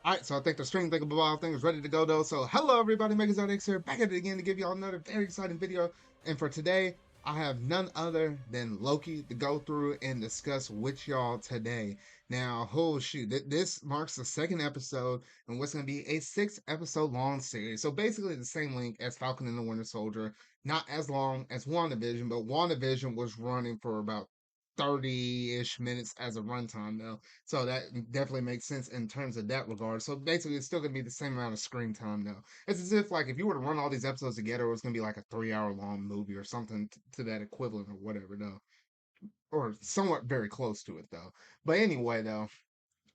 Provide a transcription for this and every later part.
All right, so I think the string think about thing is ready to go though. So hello everybody, Megazord here, back at it again to give y'all another very exciting video. And for today, I have none other than Loki to go through and discuss with y'all today. Now, oh shoot, this marks the second episode and what's going to be a 6 episode long series. So basically the same length as Falcon and the Winter Soldier, not as long as WandaVision, but WandaVision was running for about 30-ish minutes as a runtime though. So that definitely makes sense in terms of that regard. So basically, it's still gonna be the same amount of screen time though. It's as if like if you were to run all these episodes together, it was gonna be like a 3 hour long movie or something to that equivalent or whatever though, or somewhat very close to it though. But anyway though,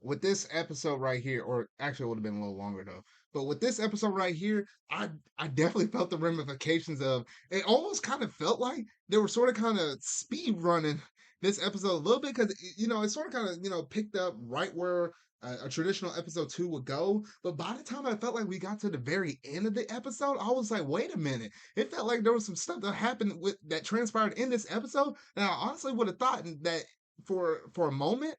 with this episode right here, or actually it would have been a little longer though. But with this episode right here, I definitely felt the ramifications of it. Almost kind of felt like they were sort of kind of speed running this episode a little bit because it sort of kind of picked up right where a traditional episode 2 would go. But by the time I felt like we got to the very end of the episode, I was like, wait a minute. It felt like there was some stuff that happened with that transpired in this episode. And I honestly would have thought that for a moment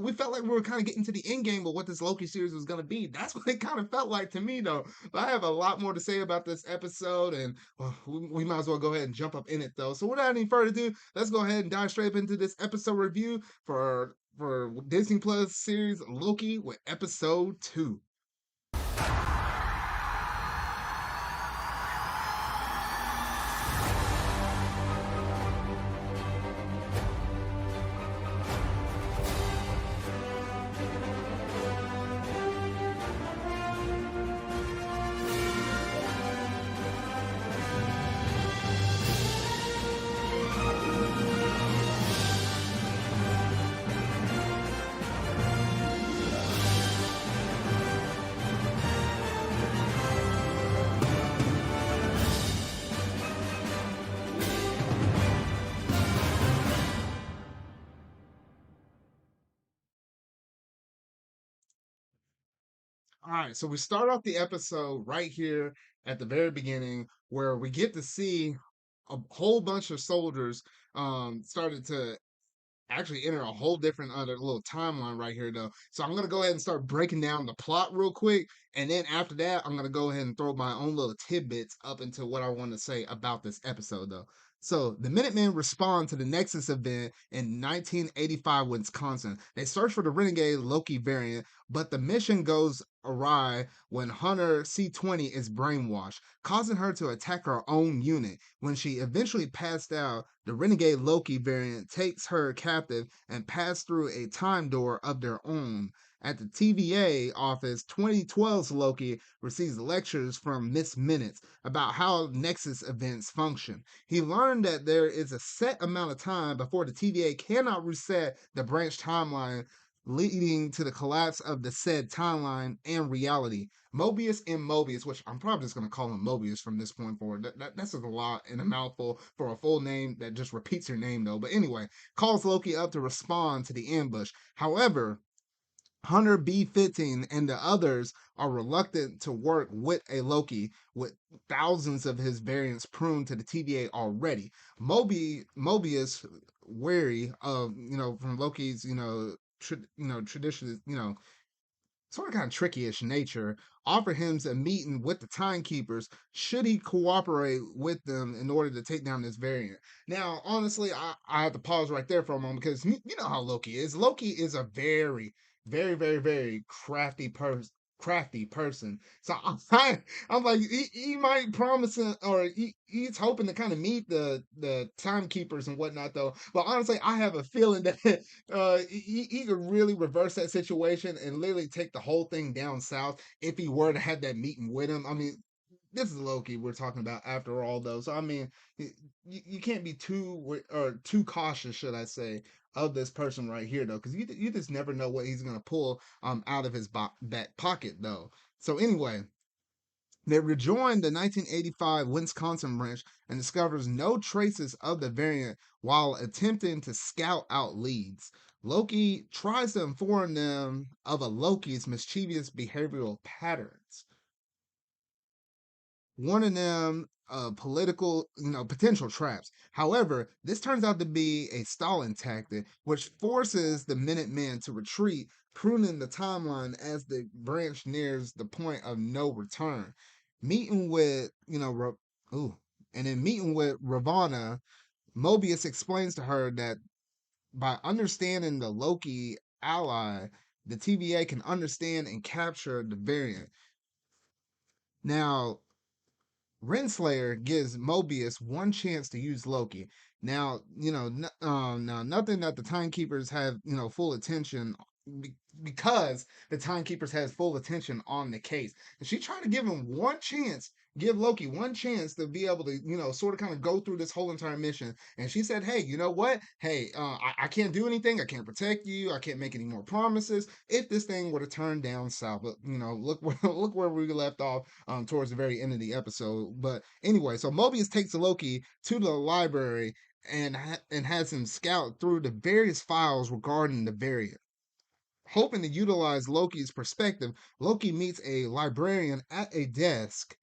we felt like we were kind of getting to the end game of what this Loki series was going to be. That's what it kind of felt like to me, though. But I have a lot more to say about this episode, and well, we might as well go ahead and jump up in it, though. So without any further ado, let's go ahead and dive straight into this episode review for Disney Plus series Loki with episode 2. All right, so we start off the episode right here at the very beginning where we get to see a whole bunch of soldiers started to actually enter a whole different other little timeline right here though. So I'm gonna go ahead and start breaking down the plot real quick, and then after that, I'm gonna go ahead and throw my own little tidbits up into what I want to say about this episode though. So the Minutemen respond to the Nexus event in 1985 Wisconsin. They search for the renegade Loki variant, but the mission goes awry when Hunter C-20 is brainwashed, causing her to attack her own unit. When she eventually passed out, the renegade Loki variant takes her captive and passes through a time door of their own. At the TVA office, 2012's Loki receives lectures from Miss Minutes about how Nexus events function. He learned that there is a set amount of time before the TVA cannot reset the branch timeline, leading to the collapse of the said timeline and reality. Mobius and Mobius, which I'm probably just going to call him Mobius from this point forward. That's a lot in a mouthful for a full name that just repeats your name, though. But anyway, calls Loki up to respond to the ambush. However, Hunter B-15 and the others are reluctant to work with a Loki with thousands of his variants pruned to the TVA already. Mobius, wary of from Loki's tradition, sort of kind of tricky-ish nature, offer him a meeting with the timekeepers should he cooperate with them in order to take down this variant. Now, honestly, I have to pause right there for a moment because you know how Loki is. Loki is a very, very, very, very crafty person. So I'm like he might promise or he's hoping to kind of meet the timekeepers and whatnot though. But honestly, I have a feeling that he could really reverse that situation and literally take the whole thing down south if he were to have that meeting with him. I mean, this is Loki we're talking about after all, though. So I mean, you can't be too cautious, should I say, of this person right here, though, because you just never know what he's gonna pull out of his back pocket, though. So anyway, they rejoin the 1985 Wisconsin branch and discovers no traces of the variant while attempting to scout out leads. Loki tries to inform them of a Loki's mischievous behavioral patterns, warning them of political, potential traps. However, this turns out to be a stalling tactic, which forces the Minutemen to retreat pruning the timeline as the branch nears the point of no return. Meeting with, ooh, and in meeting with Ravana, Mobius explains to her that by understanding the Loki ally, the TVA can understand and capture the variant. Now, Renslayer gives Mobius one chance to use Loki. Now, now nothing that the Timekeepers have, full attention because the Timekeepers has full attention on the case. And she tried to give him one chance, give Loki one chance to be able to, sort of kind of go through this whole entire mission. And she said, hey, you know what? Hey, I can't do anything. I can't protect you. I can't make any more promises if this thing were to turn down south. But, look where, look where we left off towards the very end of the episode. But anyway, so Mobius takes Loki to the library and has him scout through the various files regarding the variant. Hoping to utilize Loki's perspective, Loki meets a librarian at a desk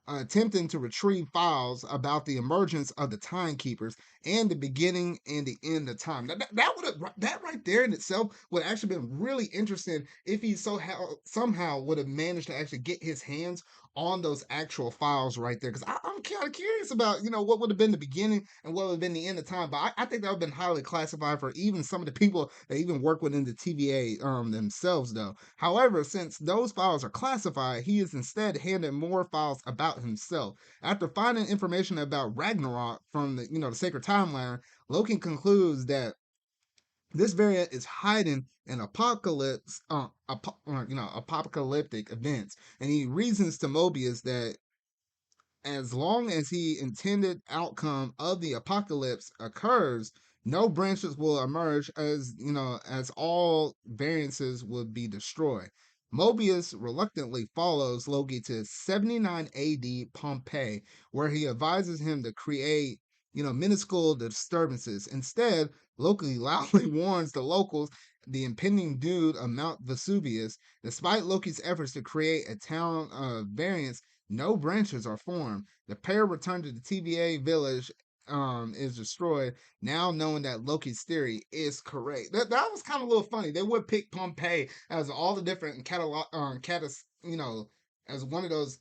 attempting to retrieve files about the emergence of the timekeepers and the beginning and the end of time. That would have that right there in itself would have actually been really interesting if he somehow would have managed to actually get his hands on those actual files right there. Because I'm kind of curious about what would have been the beginning and what would have been the end of time. But I think that would have been highly classified for even some of the people that even work within the TVA themselves, though. However, since those files are classified, he is instead handed more files about himself. After finding information about Ragnarok from the sacred timeline, Loki concludes that this variant is hiding in apocalyptic events, and he reasons to Mobius that as long as the intended outcome of the apocalypse occurs, no branches will emerge as all variances will be destroyed. Mobius reluctantly follows Loki to 79 AD Pompeii, where he advises him to create, minuscule disturbances. Instead, Loki loudly warns the locals the impending doom of Mount Vesuvius. Despite Loki's efforts to create a town of variants, no branches are formed. The pair return to the TVA village is destroyed, now knowing that Loki's theory is correct. That was kind of a little funny. They would pick Pompeii as all the different as one of those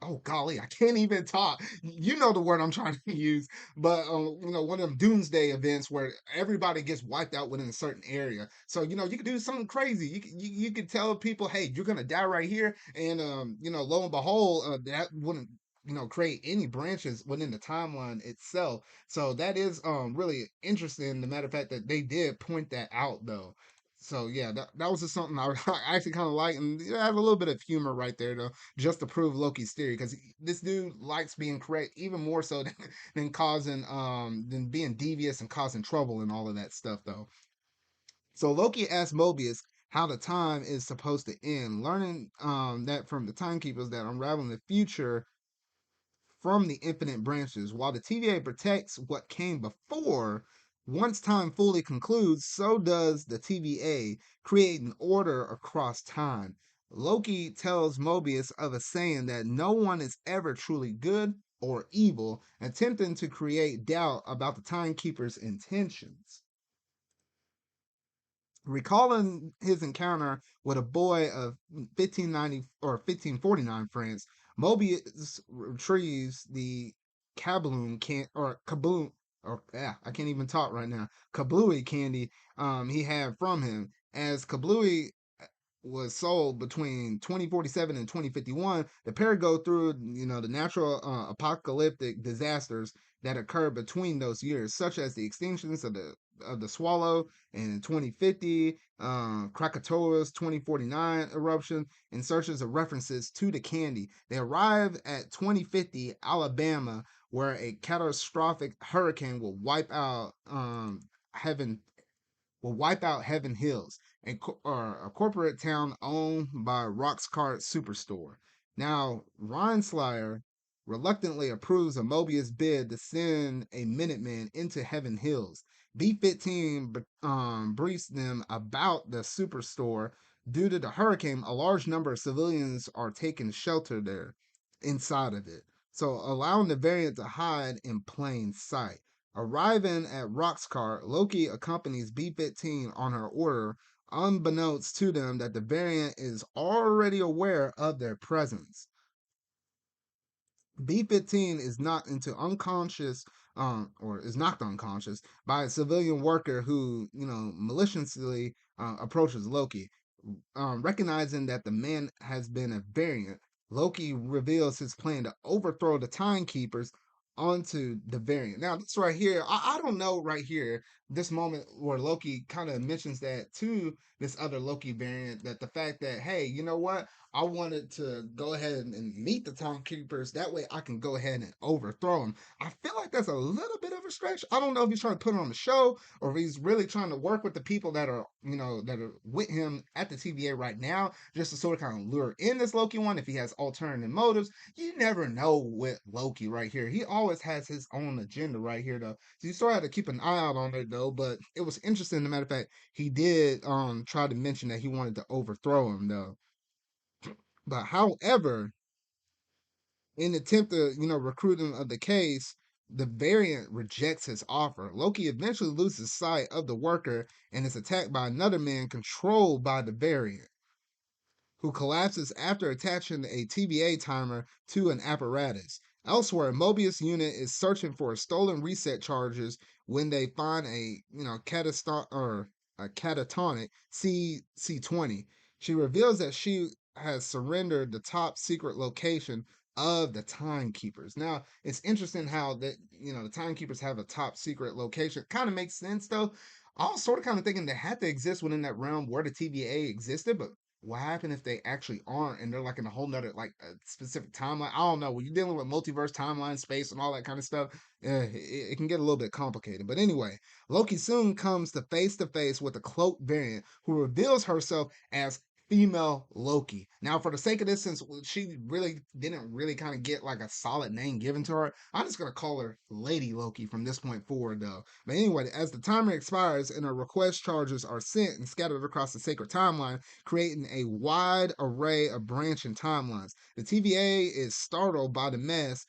oh golly, I can't even talk. You know the word I'm trying to use, but one of them doomsday events where everybody gets wiped out within a certain area. So you could do something crazy. You could tell people, hey, you're gonna die right here, and lo and behold, that wouldn't create any branches within the timeline itself. So that is really interesting. The matter of fact that they did point that out though. So yeah, that was just something I actually kind of like, and it had a little bit of humor right there though, just to prove Loki's theory, because this dude likes being correct even more so than being devious and causing trouble and all of that stuff though. So Loki asks Mobius how the time is supposed to end, learning that from the timekeepers that unraveling the future from the infinite branches. While the TVA protects what came before, once time fully concludes, so does the TVA, creating order across time. Loki tells Mobius of a saying that no one is ever truly good or evil, attempting to create doubt about the timekeeper's intentions. Recalling his encounter with a boy of 1590 or 1549 France, Mobius retrieves the Kabloon can or Kaboom or yeah, I can't even talk right now. Kablooey candy he had from him. As Kablooey was sold between 2047 and 2051, the pair go through the natural apocalyptic disasters that occur between those years, such as the extinctions of the swallow in 2050, Krakatoa's 2049 eruption, and searches of references to the candy. They arrive at 2050 Alabama, where a catastrophic hurricane heaven will wipe out Heaven Hills, a corporate town owned by Roxcart Superstore. Now, Renslayer reluctantly approves of Mobius' bid to send a Minuteman into Heaven Hills. B-15 briefs them about the Superstore. Due to the hurricane, a large number of civilians are taking shelter there inside of it, so allowing the variant to hide in plain sight. Arriving at Roxcart, Loki accompanies B-15 on her order unbeknownst to them that the variant is already aware of their presence. B-15 is knocked into unconscious, or is knocked unconscious by a civilian worker who, maliciously approaches Loki. Recognizing that the man has been a variant, Loki reveals his plan to overthrow the timekeepers onto the variant. Now, this right here, I don't know right here, this moment where Loki kind of mentions that to this other Loki variant, that the fact that, hey, you know what? I wanted to go ahead and meet the timekeepers. That way I can go ahead and overthrow them. I feel like that's a little bit of a stretch. I don't know if he's trying to put on the show or if he's really trying to work with the people that are, that are with him at the TVA right now, just to sort of kind of lure in this Loki one if he has alternative motives. You never know with Loki right here. He always has his own agenda right here, though. So you sort of have to keep an eye out on it, though. But it was interesting, as a matter of fact, he did try to mention that he wanted to overthrow him, though. But however, in the attempt to, recruit him of the case, the variant rejects his offer. Loki eventually loses sight of the worker and is attacked by another man controlled by the variant, who collapses after attaching a TVA timer to an apparatus. Elsewhere, Mobius' unit is searching for stolen reset charges when they find a catatonic C20. She reveals that she has surrendered the top secret location of the timekeepers. Now, it's interesting how that the timekeepers have a top secret location. Kind of makes sense though. I was sort of kind of thinking they had to exist within that realm where the TVA existed, but what happened if they actually aren't and they're like in a whole nother like a specific timeline? I don't know. When you're dealing with multiverse, timeline, space, and all that kind of stuff, it can get a little bit complicated. But anyway, Loki soon comes to face with a cloaked variant who reveals herself as female Loki. Now, for the sake of this, since she really didn't really kind of get like a solid name given to her, I'm just gonna call her Lady Loki from this point forward, though. But anyway, as the timer expires and her request charges are sent and scattered across the sacred timeline, creating a wide array of branching timelines. The TVA is startled by the mess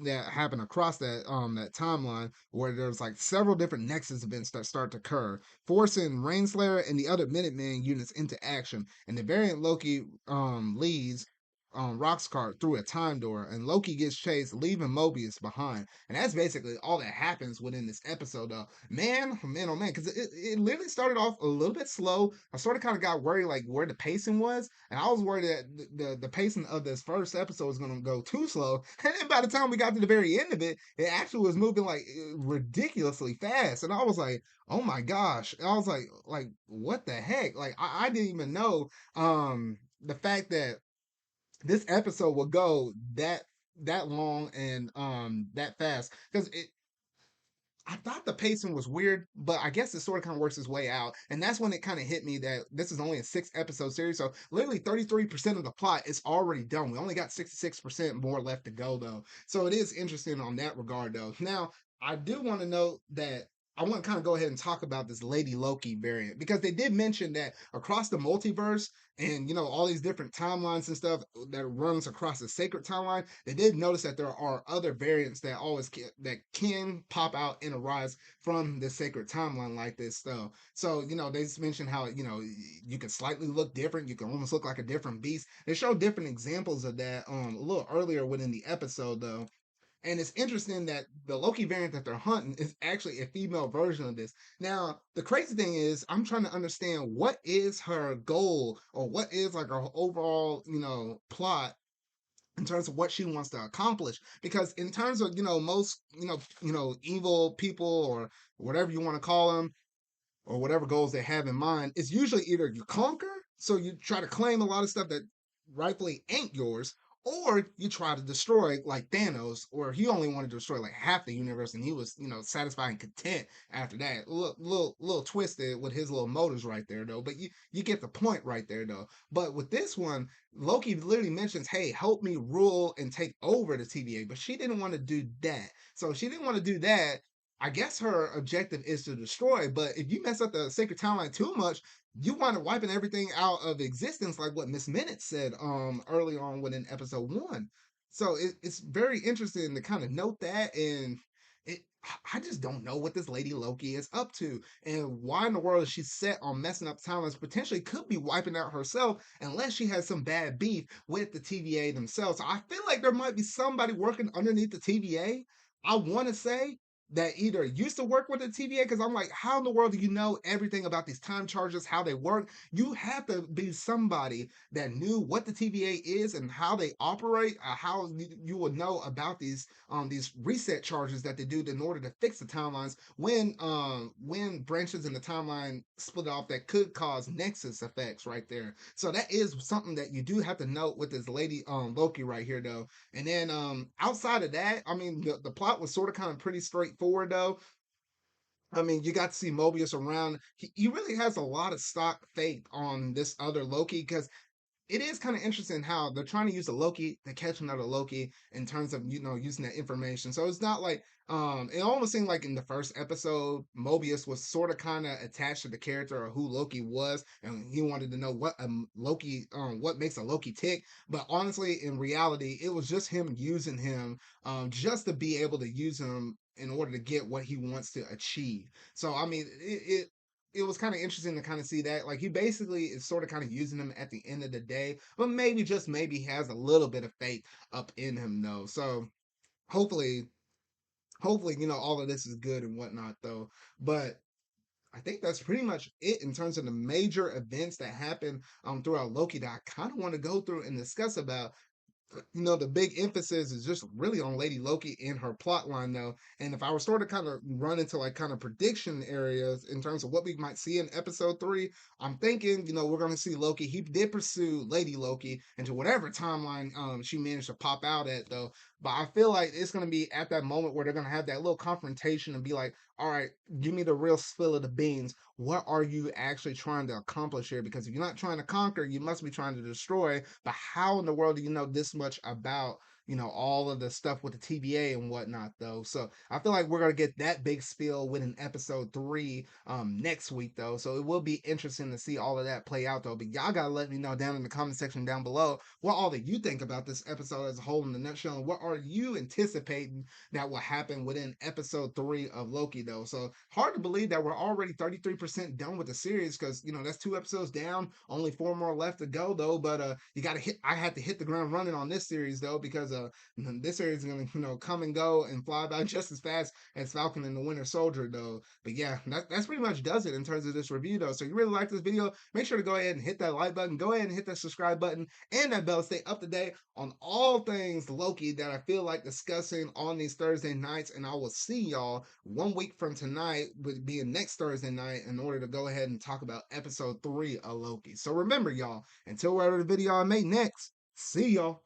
that happen across that timeline where there's like several different Nexus events that start to occur, forcing Rainslayer and the other Minutemen units into action. And the variant Loki leads Roxcart through a time door, and Loki gets chased, leaving Mobius behind. And that's basically all that happens within this episode, though. Man, man, oh man, because it literally started off a little bit slow. I sort of kind of got worried like where the pacing was, and I was worried that the pacing of this first episode was going to go too slow. And then by the time we got to the very end of it, it actually was moving like ridiculously fast, and I was like, oh my gosh. And I was like, what the heck? Like, I didn't even know the fact that this episode will go that long and that fast, because I thought the pacing was weird, but I guess it sort of kind of works its way out. And that's when it kind of hit me that this is only a 6 episode series. So literally 33% of the plot is already done. We only got 66% more left to go, though. So it is interesting on that regard, though. Now, I do want to note that I want to kind of go ahead and talk about this Lady Loki variant, because they did mention that across the multiverse and all these different timelines and stuff that runs across the sacred timeline, they did notice that there are other variants that that can pop out and arise from the sacred timeline like this stuff. So they just mentioned how you can slightly look different, you can almost look like a different beast. They showed different examples of that a little earlier within the episode, though. And it's interesting that the Loki variant that they're hunting is actually a female version of this. Now, the crazy thing is, I'm trying to understand what is her goal or what is like her overall, plot in terms of what she wants to accomplish. Because in terms of, most, evil people or whatever you want to call them, or whatever goals they have in mind, it's usually either you conquer, so you try to claim a lot of stuff that rightfully ain't yours, or you try to destroy like Thanos, or he only wanted to destroy like half the universe, and he was, satisfied and content after that. Little twisted with his little motives right there, though. But you get the point right there, though. But with this one, Loki literally mentions, "Hey, help me rule and take over the TVA," but she didn't want to do that. So if she didn't want to do that, I guess her objective is to destroy. But if you mess up the sacred timeline too much, you wind up wiping everything out of existence, like what Miss Minute said early on within episode 1. So it's very interesting to kind of note that, and it I just don't know what this lady Loki is up to, and why in the world is she set on messing up timelines? Potentially could be wiping out herself unless she has some bad beef with the TVA themselves. So I feel like there might be somebody working underneath the TVA. I want to say that either used to work with the TVA, because I'm like, how in the world do you know everything about these time charges, how they work? You have to be somebody that knew what the TVA is and how they operate, how you would know about these reset charges that they do in order to fix the timelines when branches in the timeline split off that could cause nexus effects right there. So that is something that you do have to note with this lady Loki right here though. And then outside of that, I mean the plot was sort of kind of pretty straightforward though. I mean, you got to see Mobius around. He really has a lot of stock faith on this other Loki because it is kind of interesting how they're trying to use the Loki to catch another Loki in terms of using that information. So it's not like it almost seemed like in the first episode Mobius was sort of kind of attached to the character or who Loki was, and he wanted to know what Loki what makes a Loki tick. But honestly, in reality, it was just him using him just to be able to use him in order to get what he wants to achieve. So I mean, it was kind of interesting to kind of see that. Like he basically is sort of kind of using him at the end of the day, but maybe just maybe has a little bit of faith up in him though. So hopefully, hopefully, all of this is good and whatnot though. But I think that's pretty much it in terms of the major events that happen throughout Loki that I kind of want to go through and discuss about. The big emphasis is just really on Lady Loki and her plot line though. And if I were sort of kind of run into like kind of prediction areas in terms of what we might see in episode 3, I'm thinking, we're gonna see Loki. He did pursue Lady Loki into whatever timeline she managed to pop out at though. But I feel like it's gonna be at that moment where they're gonna have that little confrontation and be like, all right, give me the real spill of the beans. What are you actually trying to accomplish here? Because if you're not trying to conquer, you must be trying to destroy. But how in the world do you know this much about all of the stuff with the TVA and whatnot though? So I feel like we're gonna get that big spill within episode 3 next week though. So it will be interesting to see all of that play out though. But y'all gotta let me know down in the comment section down below what all that you think about this episode as a whole in the nutshell, and what are you anticipating that will happen within episode 3 of Loki though. So hard to believe that we're already 33% done with the series, because that's 2 episodes down, only 4 more left to go though. But you gotta hit I had to hit the ground running on this series though, because this series is gonna come and go and fly by just as fast as Falcon and the Winter Soldier though. But yeah, that's pretty much does it in terms of this review though. So if you really like this video, make sure to go ahead and hit that like button, go ahead and hit that subscribe button and that bell to stay up to date on all things Loki that I feel like discussing on these Thursday nights. And I will see y'all 1 week from tonight, with being next Thursday night, in order to go ahead and talk about episode 3 of Loki. So remember, y'all, until whatever video I make next, see y'all.